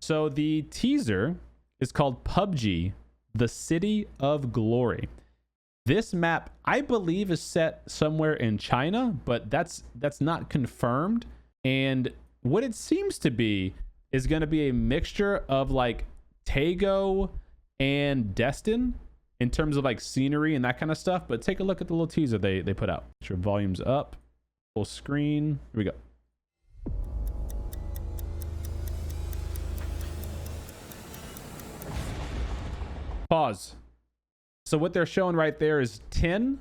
So the teaser is called PUBG, the City of Glory. This map, I believe, is set somewhere in China, but that's not confirmed. And what it seems to be is going to be a mixture of like Tago and Destin in terms of like scenery and that kind of stuff. But take a look at the little teaser they put out. Sure, volume's up, full screen. Here we go. Pause. So what they're showing right there is 10.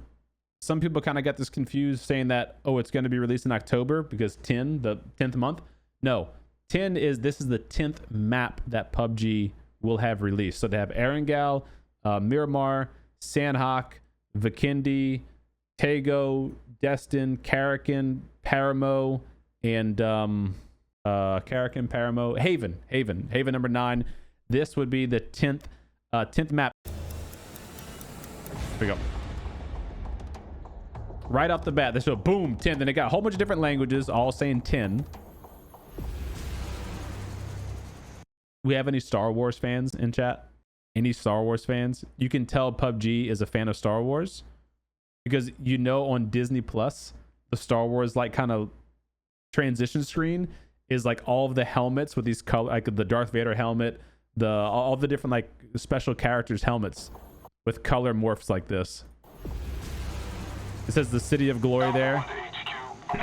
Some people kind of got this confused saying that, oh, it's going to be released in October because 10, the 10th month. No, 10 is, this is the 10th map that PUBG will have released. So they have Erangel, Miramar, Sanhok, Vikindi, Tago, Destin, Karakin, Paramo, and Karakin, Paramo, Haven number 9. This would be the 10th map. Here we go. Right off the bat, they show boom, 10. Then they got a whole bunch of different languages, all saying 10. We have any Star Wars fans in chat? Any Star Wars fans? You can tell PUBG is a fan of Star Wars because, you know, on Disney Plus, the Star Wars like kind of transition screen is like all of the helmets with these color, like the Darth Vader helmet, all the different like special characters helmets with color morphs like this. It says the City of Glory there. Copy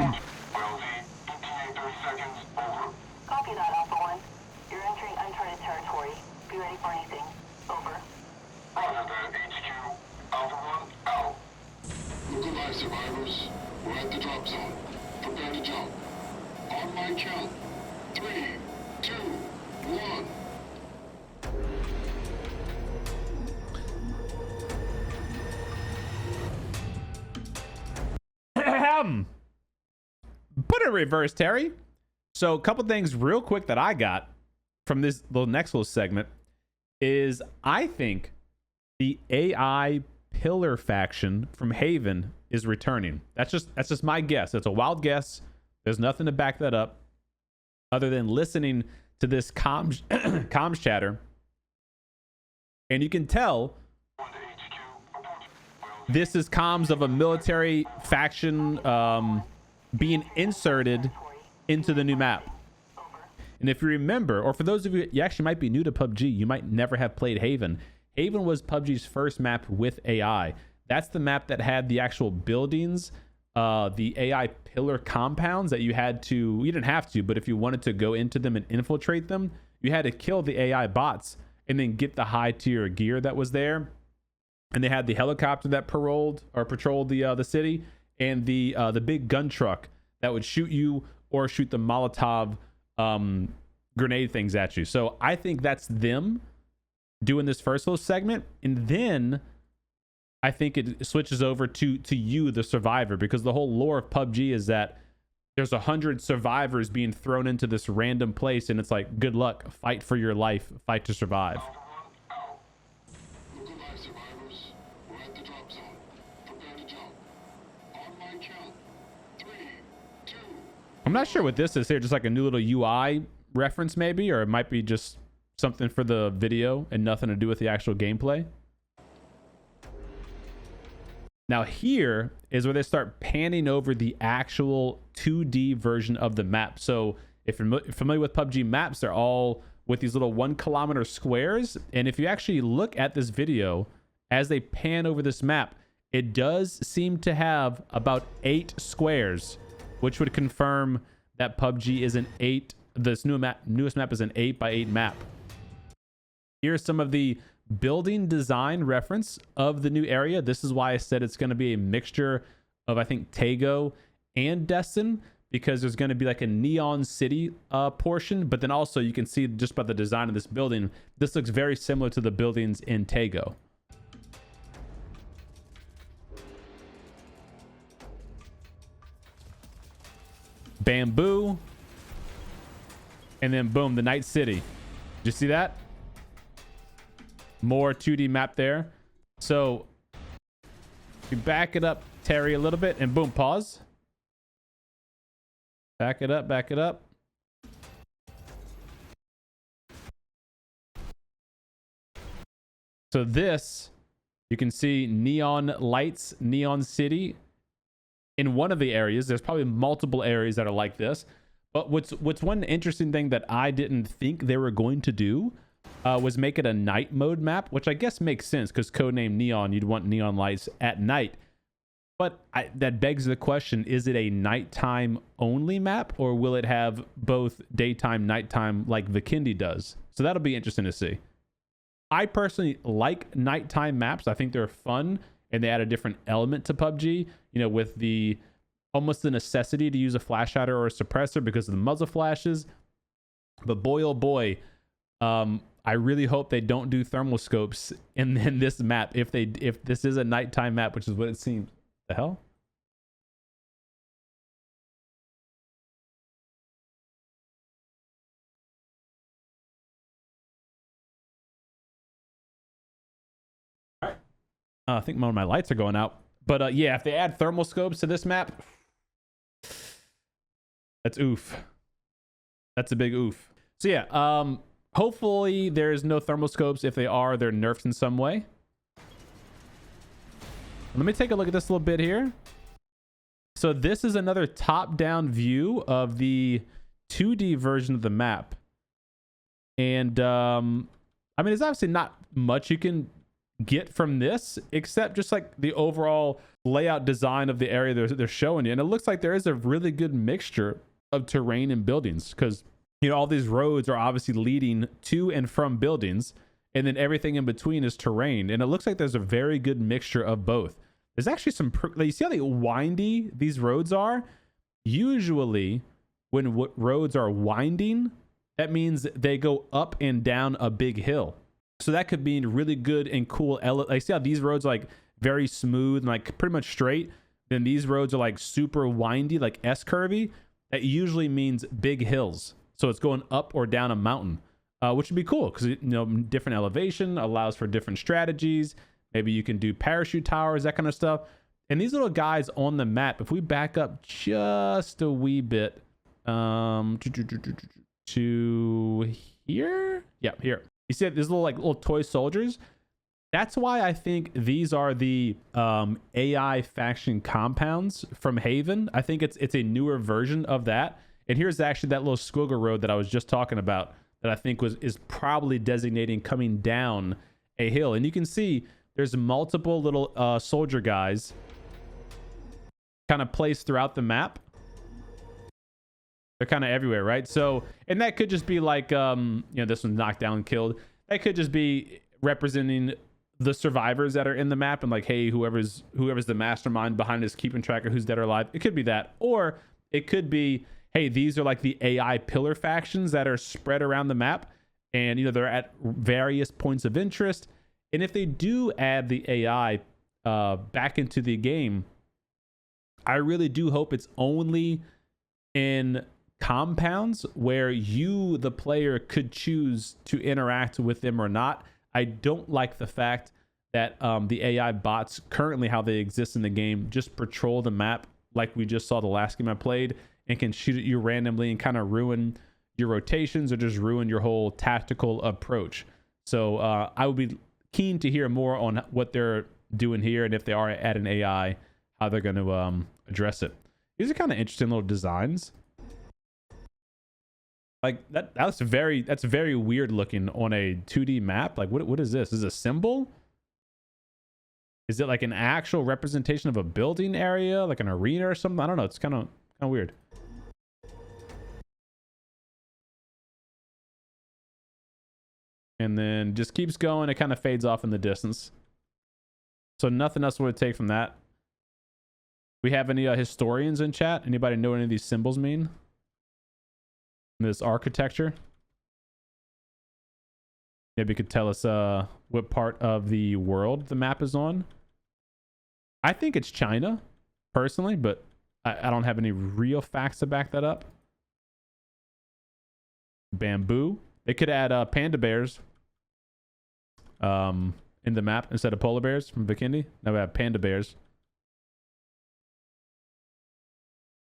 that, Alpha 1. You're entering uncharted territory. Be ready for anything. Over. Roger that, HQ. Alpha 1, out. Look-alive survivors. We're at the drop zone. Prepare to jump. On my count. 3, 2, 1. Put it in reverse, Terry. So a couple things real quick that I got from this little next little segment is I think the AI pillar faction from Haven is returning. That's just my guess. It's a wild guess. There's nothing to back that up other than listening to this comms chatter. And you can tell this is comms of a military faction being inserted into the new map. And if you remember, or for those of you actually might be new to PUBG, you might never have played Haven. Haven was PUBG's first map with AI. That's the map that had the actual buildings, the AI pillar compounds that you didn't have to, but if you wanted to go into them and infiltrate them, you had to kill the AI bots and then get the high tier gear that was there. And they had the helicopter that patrolled the city, and the big gun truck that would shoot you or shoot the Molotov grenade things at you. So I think that's them doing this first little segment, and then I think it switches over to you, the survivor, because the whole lore of PUBG is that there's 100 survivors being thrown into this random place, and it's like, good luck, fight for your life, fight to survive. I'm not sure what this is here, just like a new little UI reference maybe, or it might be just something for the video and nothing to do with the actual gameplay. Now here is where they start panning over the actual 2D version of the map. So if you're familiar with PUBG maps, they're all with these little 1 kilometer squares. And if you actually look at this video, as they pan over this map, it does seem to have about 8 squares, which would confirm that PUBG is an 8. This newest map is an 8x8 map. Here's some of the building design reference of the new area. This is why I said it's going to be a mixture of, I think, Tago and Destin, because there's going to be like a neon city portion, but then also you can see just by the design of this building, this looks very similar to the buildings in Tago. Bamboo, and then boom, the Night City. Did you see that? More 2D map there. So you back it up, Terry, a little bit, and boom, pause. Back it up, back it up. So this, you can see neon lights, neon city in one of the areas. There's probably multiple areas that are like this. But what's one interesting thing that I didn't think they were going to do was make it a night mode map, which I guess makes sense because codename Neon, you'd want neon lights at night. But that begs the question, is it a nighttime only map, or will it have both daytime, nighttime like Vikendi does? So that'll be interesting to see. I personally like nighttime maps. I think they're fun and they add a different element to PUBG, you know, with the almost the necessity to use a flash hider or a suppressor because of the muzzle flashes. But boy, oh boy, I really hope they don't do thermal scopes in this map. If this is a nighttime map, which is what it seems. The hell? All right. I think one of my lights are going out. But yeah, if they add thermal scopes to this map, that's oof. That's a big oof. So yeah, hopefully there's no thermal scopes. If they are, they're nerfed in some way. Let me take a look at this a little bit here. So this is another top-down view of the 2D version of the map. And I mean, there's obviously not much you can get from this except just like the overall layout design of the area they're showing you. And it looks like there is a really good mixture of terrain and buildings because, you know, all these roads are obviously leading to and from buildings, and then everything in between is terrain. And it looks like there's a very good mixture of both. There's actually some, you see how windy these roads are? Usually when roads are winding, that means they go up and down a big hill. So that could be really good and cool. Like, see how these roads are like very smooth and like pretty much straight. Then these roads are like super windy, like S-curvy. That usually means big hills. So it's going up or down a mountain, which would be cool because, you know, different elevation allows for different strategies. Maybe you can do parachute towers, that kind of stuff. And these little guys on the map, if we back up just a wee bit to here. Yeah, here. You see these little toy soldiers? That's why I think these are the AI faction compounds from Haven. I think it's a newer version of that. And here's actually that little squiggle road that I was just talking about that I think is probably designating coming down a hill. And you can see there's multiple little soldier guys kind of placed throughout the map. They're kind of everywhere, right? So, and that could just be like, you know, this one's knocked down and killed. That could just be representing the survivors that are in the map and like, hey, whoever's the mastermind behind this keeping track of who's dead or alive. It could be that. Or it could be, hey, these are like the AI pillar factions that are spread around the map. And, you know, they're at various points of interest. And if they do add the AI back into the game, I really do hope it's only in compounds where you, the player, could choose to interact with them or not. I don't like the fact that the AI bots currently, how they exist in the game, just patrol the map like we just saw the last game I played and can shoot at you randomly and kind of ruin your rotations or just ruin your whole tactical approach. So I would be keen to hear more on what they're doing here, and if they are at an AI, how they're going to address it. These are kind of interesting little designs. Like that's very weird looking on a 2D map. Like what is this? Is it a symbol? Is it like an actual representation of a building area, like an arena or something? I don't know. It's kind of weird. And then just keeps going. It kind of fades off in the distance. So nothing else would take from that. We have any historians in chat? Anybody know what any of these symbols mean? This architecture? Maybe you could tell us what part of the world the map is on. I think it's China, personally, but I don't have any real facts to back that up. Bamboo. They could add panda bears in the map instead of polar bears from Vikendi. Now we have panda bears.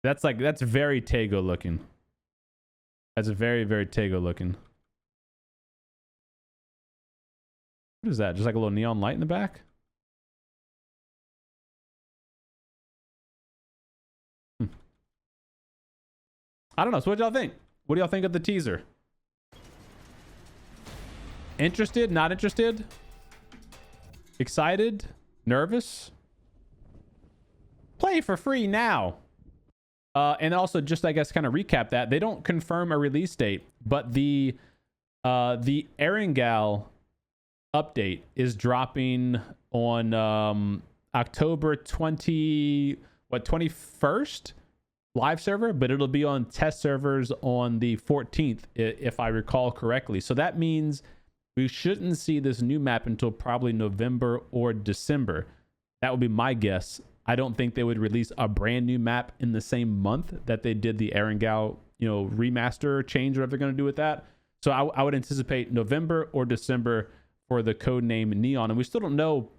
That's very Tego looking. That's very, very Tego looking. What is that? Just like a little neon light in the back? I don't know. So what y'all think? What do y'all think of the teaser? Interested? Not interested? Excited? Nervous? Play for free now. And also, just I guess kind of recap that they don't confirm a release date, but the Erangel update is dropping on October 21st live server, but it'll be on test servers on the 14th if I recall correctly. So that means we shouldn't see this new map until probably November or December. That would be my guess. I don't think they would release a brand new map in the same month that they did the Erangel, remaster change, whatever they're going to do with that. So I would anticipate November or December for the code name Neon. And we still don't know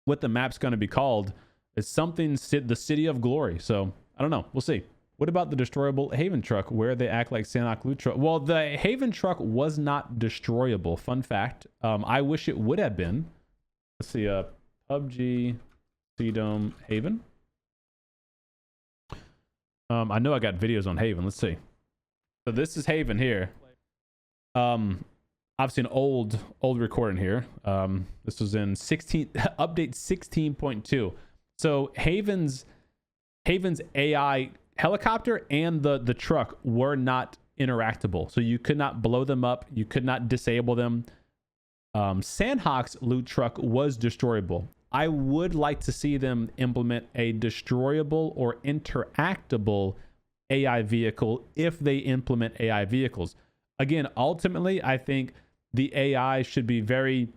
what the map's going to be called. It's something, the City of Glory. So I don't know. We'll see. What about the destroyable Haven truck where they act like Sanhok loot truck? Well, the Haven truck was not destroyable. Fun fact. I wish it would have been. Let's see. PUBG CDome Haven. I know I got videos on Haven. Let's see. So this is Haven here. Obviously an old recording here. This was in update 16.2. So Haven's AI helicopter and the truck were not interactable. So you could not blow them up. You could not disable them. Sanhok's loot truck was destroyable. I would like to see them implement a destroyable or interactable AI vehicle if they implement AI vehicles. Again, ultimately, I think the AI should be very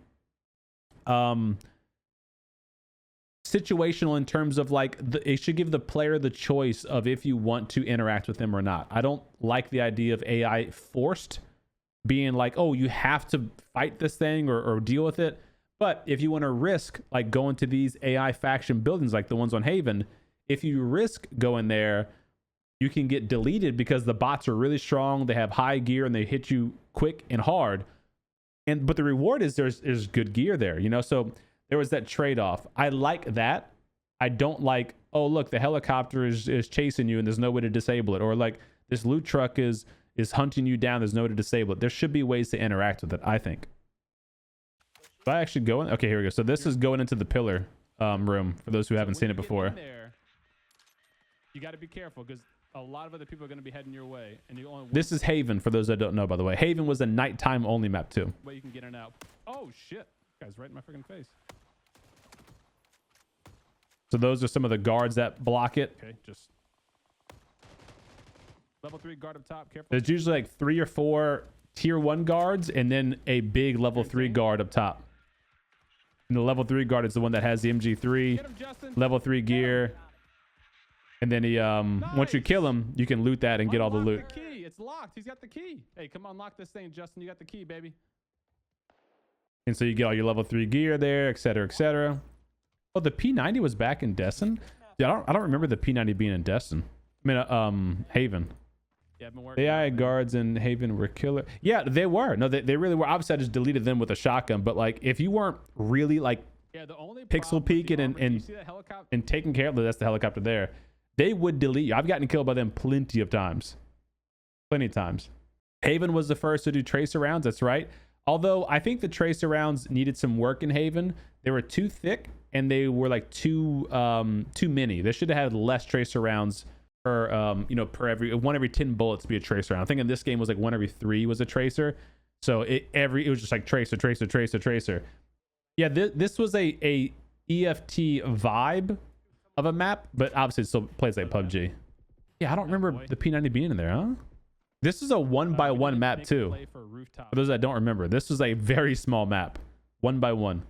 situational in terms of like it should give the player the choice of if you want to interact with them or not. I don't like the idea of AI forced being like, oh, you have to fight this thing or deal with it. But if you want to risk like going to these AI faction buildings like the ones on Haven, if you risk going there, you can get deleted because the bots are really strong. They have high gear and they hit you quick and hard. But the reward is there's good gear there, So there was that trade-off. I like that. I don't like, oh, look, the helicopter is chasing you and there's no way to disable it. Or like this loot truck is hunting you down. There's no way to disable it. There should be ways to interact with it, I think. Do I actually go in? Okay, here we go. So this is going into the pillar room for those who haven't seen it before. You got to be careful because a lot of other people are going to be heading your way. And this is Haven for those that don't know, by the way. Haven was a nighttime only map too. Where you can get in and out. Oh, shit. This guy's right in my freaking face. So those are some of the guards that block it. Okay, just level 3 guard up top. Careful. There's usually like 3 or 4 tier 1 guards and then a big level 3 guard up top. And the level 3 guard is the one that has the MG3, level 3 gear. And then he once you kill him, you can loot that and get all the loot. The key. It's locked. He's got the key. Hey, come unlock this thing, Justin. You got the key, baby. And so you get all your level 3 gear there, etc., etc. Oh, the P90 was back in Destin. Yeah, I don't remember the P90 being in Destin. I mean, Haven. Yeah, the AI guards in Haven were killer. Yeah, they were. No, they really were. Obviously, I just deleted them with a shotgun. But like, if you weren't really like pixel peeking and taking care of them, that's the helicopter there. They would delete you. I've gotten killed by them plenty of times. Plenty of times. Haven was the first to do tracer rounds. That's right. Although I think the tracer rounds needed some work in Haven. They were too thick and they were like too many. They should have had less tracer rounds per every 10 bullets be a tracer round. I think in this game was like 1 every 3 was a tracer. So it was just like tracer. Yeah, this was a EFT vibe of a map, but obviously it still plays like PUBG. Yeah, I don't remember the P90 being in there, huh? This is a 1x1 map too. For those that don't remember, this was a very small map, 1x1.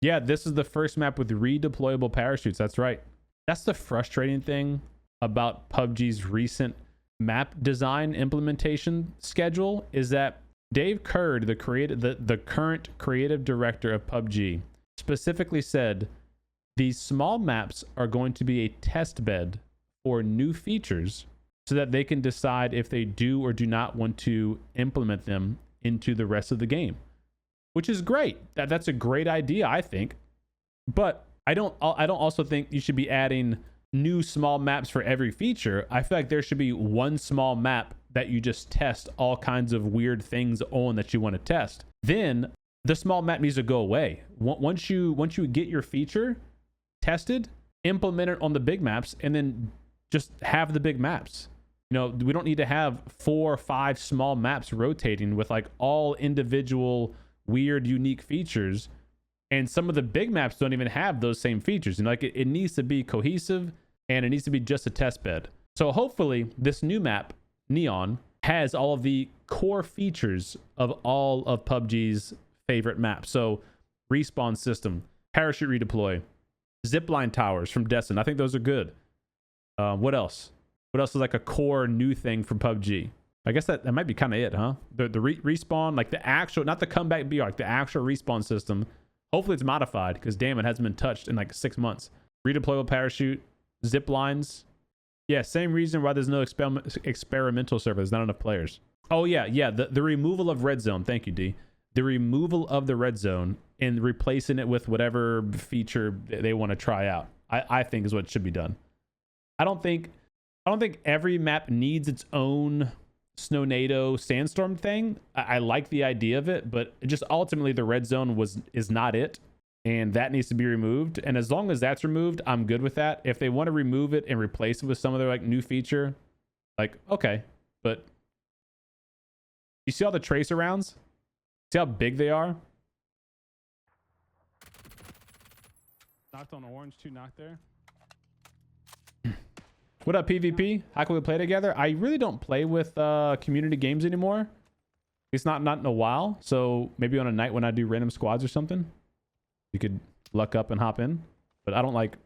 Yeah, this is the first map with redeployable parachutes. That's right. That's the frustrating thing about PUBG's recent map design implementation schedule is that Dave Curd, the current creative director of PUBG, specifically said these small maps are going to be a test bed for new features so that they can decide if they do or do not want to implement them into the rest of the game. which is great. That's a great idea, I think. But I don't also think you should be adding new small maps for every feature. I feel like there should be one small map that you just test all kinds of weird things on that you want to test. Then the small map needs to go away. Once you get your feature tested, implement it on the big maps, and then just have the big maps. You know, we don't need to have 4 or 5 small maps rotating with like all individual weird, unique features. And some of the big maps don't even have those same features. And like it needs to be cohesive, and it needs to be just a test bed. So hopefully this new map, Neon, has all of the core features of all of PUBG's favorite maps. So respawn system, parachute redeploy, zipline towers from Destin. I think those are good. What else? What else is like a core new thing from PUBG? I guess that might be kind of it, huh? The respawn, like the actual, not the comeback BR, like the actual respawn system. Hopefully it's modified, because damn, it hasn't been touched in like 6 months. Redeployable parachute, zip lines. Yeah, same reason why there's no experimental server. There's not enough players. Oh yeah, the removal of red zone. Thank you, D. The removal of the red zone and replacing it with whatever feature they want to try out, I think is what should be done. I don't think every map needs its own Snownado Sandstorm thing. I like the idea of it, but just ultimately the red zone is not it, and that needs to be removed. And as long as that's removed, I'm good with that. If they want to remove it and replace it with some other like new feature, like okay, but you see all the tracer rounds? See how big they are? Knocked on orange, 2 knocked there. What up, PvP? How can we play together? I really don't play with community games anymore. It's not in a while. So maybe on a night when I do random squads or something, you could luck up and hop in. But I don't like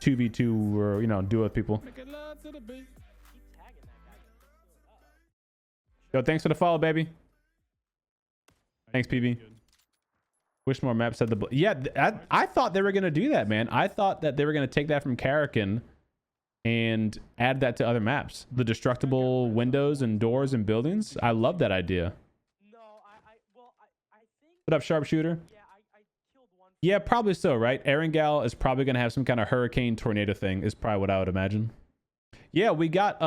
2v2 or, you know, do it with people. Yo, thanks for the follow, baby. Thanks, PB. Wish more maps had the... Yeah, I thought they were going to do that, man. I thought that they were going to take that from Karakin and add that to other maps. The destructible windows and doors and buildings. I love that idea. No, I think... What up, sharpshooter? Yeah, I killed one. Yeah, probably so, right? Erangel is probably going to have some kind of hurricane tornado thing, is probably what I would imagine. Yeah, we got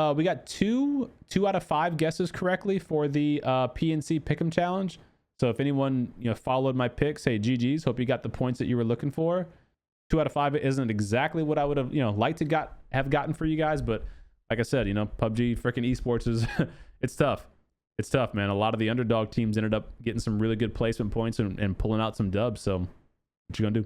2 out of 5 guesses correctly for the PNC Pick'em challenge. So if anyone, you know, followed my picks, hey, GG's, hope you got the points that you were looking for. 2 out of 5 isn't exactly what I would have, you know, liked to have gotten for you guys, but like I said, you know, PUBG freaking esports is it's tough. It's tough, man. A lot of the underdog teams ended up getting some really good placement points and pulling out some dubs. So what you gonna do?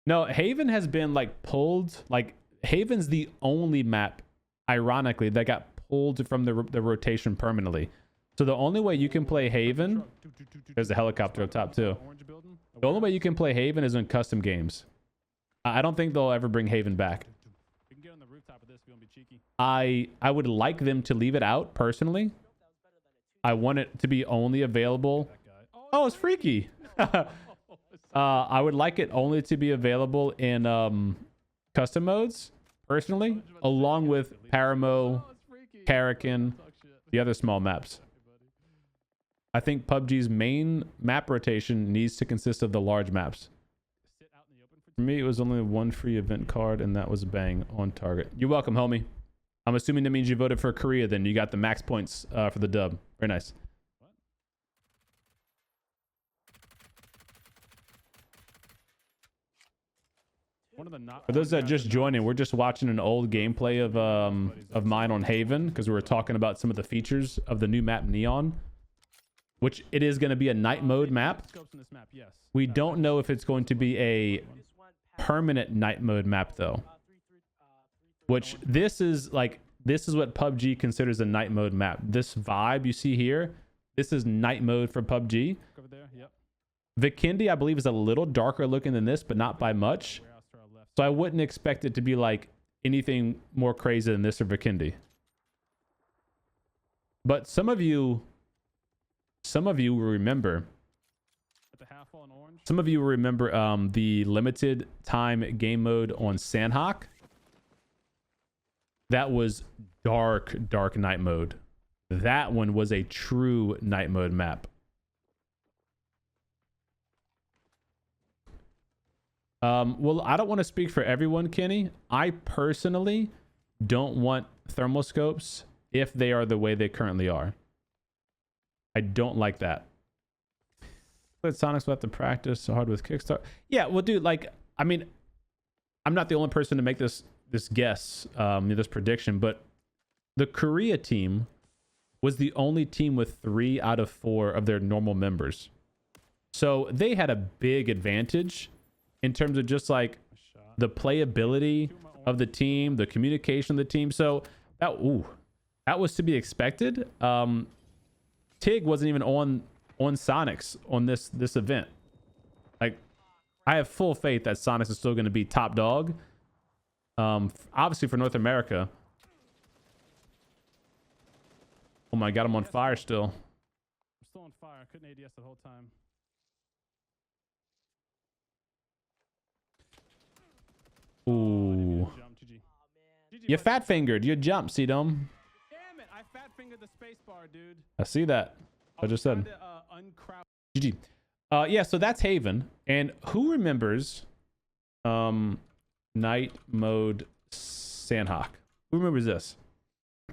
No, Haven has been like pulled. Like Haven's the only map, ironically, that got pulled from the rotation permanently. So the only way you can play Haven, there's a helicopter up top too. The only way you can play Haven is in custom games. I don't think they'll ever bring Haven back. We can get on the rooftop of this if you want to be cheeky. I would like them to leave it out personally. I want it to be only available. Oh, it's freaky. I would like it only to be available in custom modes personally, along with Paramo, Karakin, the other small maps. I think PUBG's main map rotation needs to consist of the large maps. For me, it was only 1 free event card, and that was bang on target. You're welcome, homie. I'm assuming that means you voted for Korea, then. You got the max points for the dub. Very nice. For those that just joining, we're just watching an old gameplay of mine on Haven, because we were talking about some of the features of the new map Neon, which it is going to be a night mode map. We don't know if it's going to be a permanent night mode map though, which this is what PUBG considers a night mode map. This vibe you see here, this is night mode for PUBG. Vikendi, I believe, is a little darker looking than this, but not by much. So I wouldn't expect it to be like anything more crazy than this or Vikendi. But some of you will remember. Some of you will remember the limited time game mode on Sanhok. That was dark night mode. That one was a true night mode map. Well, I don't want to speak for everyone, Kenny. I personally don't want thermal scopes if they are the way they currently are. I don't like that. But Sonics will have to practice so hard with Kickstart. Yeah, well, dude, like, I mean, I'm not the only person to make this guess, this prediction, but the Korea team was the only team with 3 out of 4 of their normal members. So they had a big advantage in terms of just like the playability of the team, the communication of the team. So that was to be expected. Tig wasn't even on Sonics on this event. Like, I have full faith that Sonics is still going to be top dog. Obviously for North America. Oh my god, I'm on fire still. I'm still on fire. I couldn't ADS the whole time. Ooh. Jump, GG. GG, You buddy. fat fingered. You jumped, CDome. Damn it! I fat fingered the space bar, dude. I see that. I just said. Trying to, uncrowd. GG. Yeah, so that's Haven. And who remembers night mode Sanhok? Who remembers this?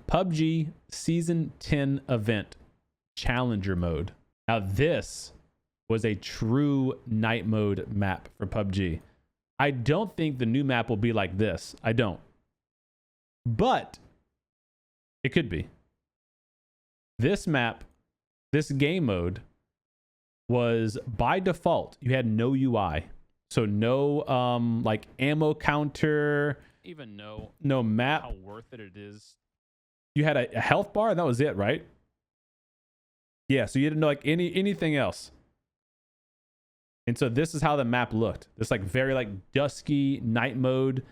PUBG Season 10 event Challenger mode. Now this was a true night mode map for PUBG. I don't think the new map will be like this. I don't. But it could be. This map, this game mode was by default, you had no UI. So no like ammo counter, Even know no map. how worth it is. You had a health bar and that was it, right? Yeah, so you didn't know like anything else. And so this is how the map looked. This like very like dusky night mode.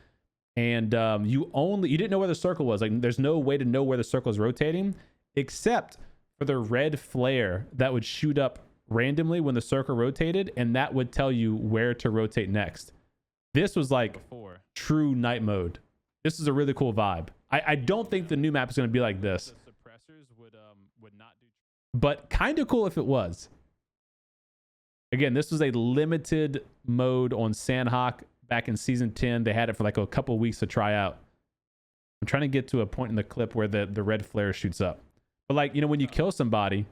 And you didn't know where the circle was. Like there's no way to know where the circle is rotating except for the red flare that would shoot up randomly when the circle rotated, and that would tell you where to rotate next. This was like Before. true night mode. This is a really cool vibe. I don't think the new map is going to be like this, The suppressors would not do. but kind of cool if it was. Again, this was a limited mode on Sanhok back in season 10. They had it for like a couple weeks to try out. I'm trying to get to a point in the clip where the red flare shoots up. But like, you know, when you kill somebody,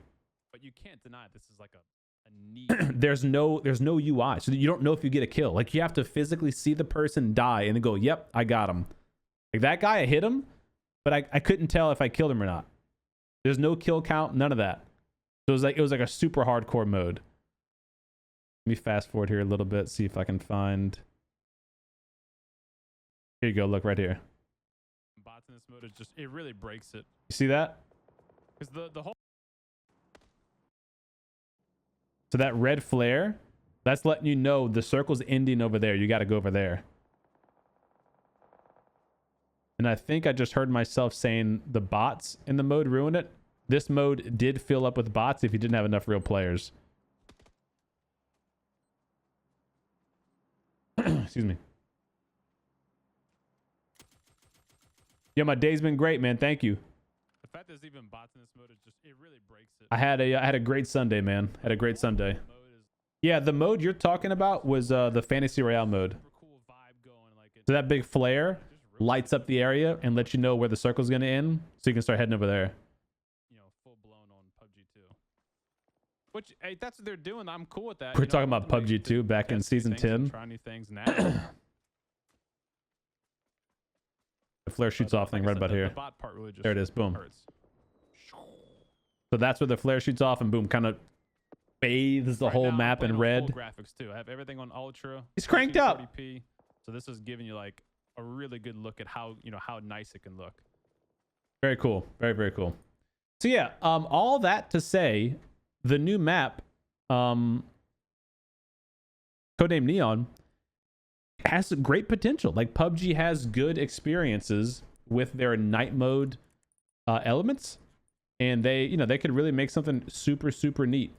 But you can't deny this is like a neat. there's no UI. So you don't know if you get a kill. Like you have to physically see the person die and then go, yep, I got him. Like that guy, I hit him, but I couldn't tell if I killed him or not. There's no kill count, none of that. So it was like a super hardcore mode. Let me fast forward here a little bit, see if I can find. Here you go, look right here. Bots in this mode is just, it really breaks it. You see that? Because the whole. So that red flare, that's letting you know the circle's ending over there. You got to go over there. And I think I just heard myself saying the bots in the mode ruin it. This mode did fill up with bots if you didn't have enough real players. Excuse me. Yeah, my day's been great, man. Thank you. The fact there's even bots in this mode is just, it really breaks it. I had a great Sunday, man. Had a great Sunday. The mode is Yeah, the mode you're talking about was the Fantasy Royale mode. super cool vibe going. Like So that big flare just really, lights up the area and lets you know where the circle's going to end, so you can start heading over there. full blown on PUBG 2. Which, hey, that's what they're doing. I'm cool with that. We're you know, talking about ultimately, PUBG 2 back in test new season things and 10. Try new things now. The flare shoots off thing Like I right said, about the here. bot part really just There it is. Boom. hurts. So that's where the flare shoots off and boom, kind of bathes the Right whole now, I'm map in playing on red. full graphics too. I have everything on ultra. It's cranked up. 1440p. So this is giving you like a really good look at how how nice it can look. Very cool. Very, very cool. So yeah, all that to say, the new map, codename Neon, has great potential. Like PUBG has good experiences with their night mode elements, and they could really make something super, super neat.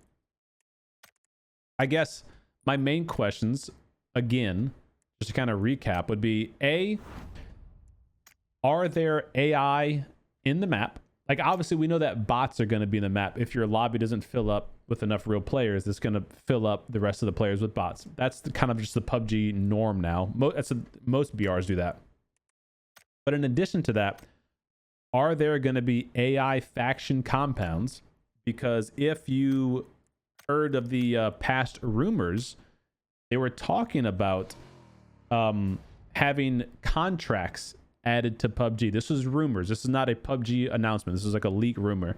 I guess my main questions, again, just to kind of recap, would be A, are there AI in the map? Like obviously we know that bots are going to be in the map if your lobby doesn't fill up with enough real players that's going to fill up the rest of the players with bots. That's kind of just the PUBG norm now. Most BRs do that. But in addition to that, are there going to be AI faction compounds? Because if you heard of the past rumors, they were talking about having contracts added to PUBG. This was rumors. This is not a PUBG announcement. This is like a leak rumor.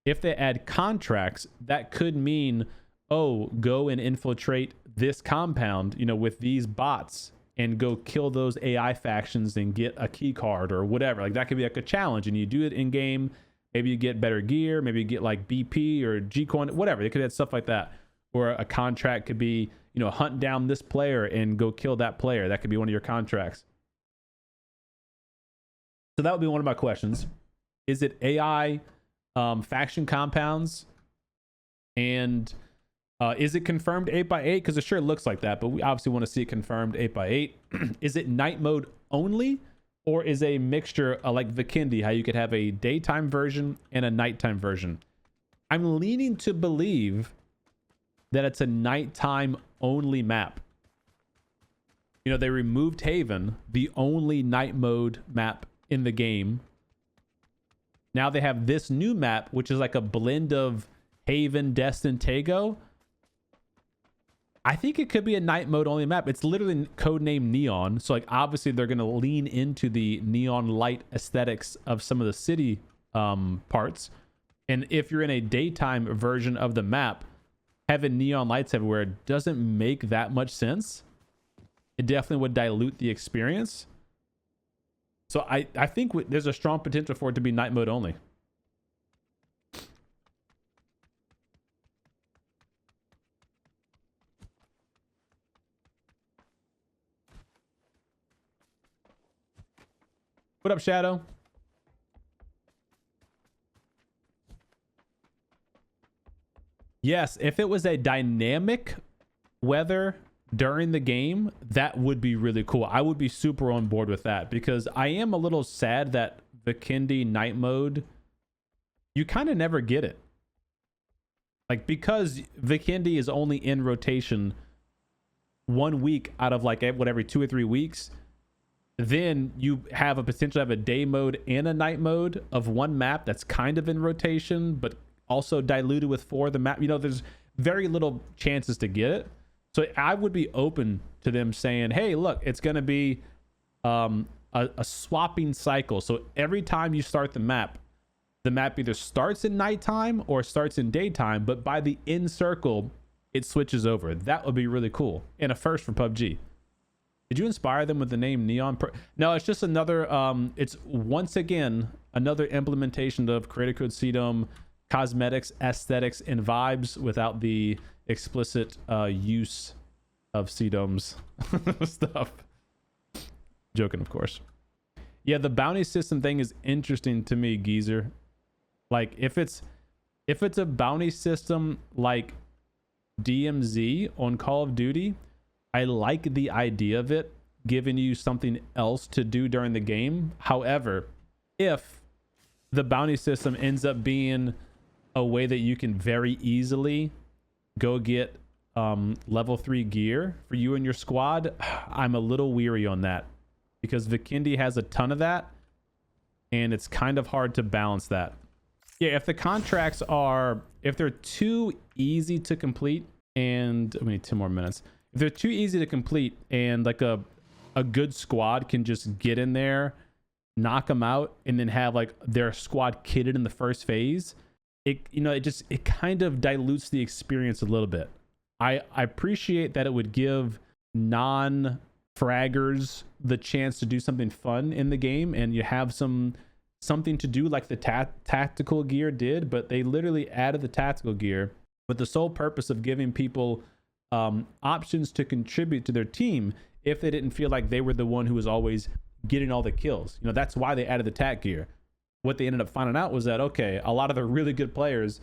If they add contracts, that could mean, oh, go and infiltrate this compound, you know, with these bots and go kill those AI factions and get a key card or whatever. Like that could be like a challenge, and you do it in game. Maybe you get better gear. Maybe you get like BP or G coin, whatever. They could add stuff like that. Or a contract could be, you know, hunt down this player and go kill that player. That could be one of your contracts. So that would be one of my questions. Is it AI faction compounds? And is it confirmed 8x8? Because it sure looks like that, but we obviously want to see it confirmed 8x8. Is it night mode only? Or is a mixture like Vikendi, how you could have a daytime version and a nighttime version? I'm leaning to believe that it's a nighttime only map. You know, they removed Haven, the only night mode map in the game. Now they have this new map, which is like a blend of Haven, Destin, Tego. I think it could be a night mode only map. It's literally codenamed Neon. So like obviously they're going to lean into the neon light aesthetics of some of the city parts. And if you're in a daytime version of the map, having neon lights everywhere doesn't make that much sense. It definitely would dilute the experience. So I think there's a strong potential for it to be night mode only. What up, Shadow? Yes, if it was a dynamic weather during the game, that would be really cool. I would be super on board with that, because I am a little sad that Vikendi night mode, you kind of never get it. Like, because Vikendi is only in rotation 1 week out of like every 2 or 3 weeks, then you have a potential to have a day mode and a night mode of one map that's kind of in rotation, but also diluted with 4 of the map. You know, there's very little chances to get it. So I would be open to them saying, hey, look, it's going to be a swapping cycle. So every time you start the map either starts in nighttime or starts in daytime, but by the end circle, it switches over. That would be really cool. And a first for PUBG. Did you inspire them with the name Neon? No, it's just another, it's once again, another implementation of Creator Code CDome cosmetics, aesthetics, and vibes without the explicit use of CDome's stuff. Joking, of course. Yeah, the bounty system thing is interesting to me, Geezer. Like, if it's a bounty system like DMZ on Call of Duty, I like the idea of it giving you something else to do during the game. However, if the bounty system ends up being a way that you can very easily go get level 3 gear for you and your squad, I'm a little weary on that, because Vikendi has a ton of that and it's kind of hard to balance that. Yeah, if the contracts if they're too easy to complete, and we need 2 more minutes. If they're too easy to complete and like a good squad can just get in there, knock them out, and then have like their squad kitted in the first phase, it kind of dilutes the experience a little bit. I appreciate that it would give non-fraggers the chance to do something fun in the game, and you have something to do like the tactical gear did, but they literally added the tactical gear with the sole purpose of giving people options to contribute to their team if they didn't feel like they were the one who was always getting all the kills. You know, that's why they added the tac gear. What they ended up finding out was that, okay, a lot of the really good players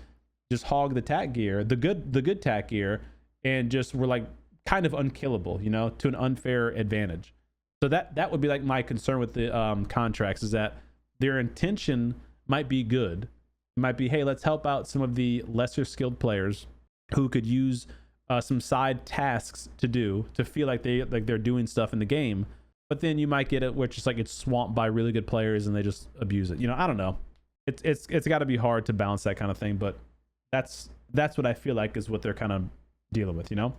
just hog the tac gear, the good tac gear, and just were like kind of unkillable, you know, to an unfair advantage. So that would be like my concern with the contracts, is that their intention might be good. It might be, hey, let's help out some of the lesser skilled players who could use some side tasks to do to feel like they're doing stuff in the game. But then you might get it where it's just like it's swamped by really good players and they just abuse it. You know, I don't know. It's got to be hard to balance that kind of thing, but that's what I feel like is what they're kind of dealing with, you know?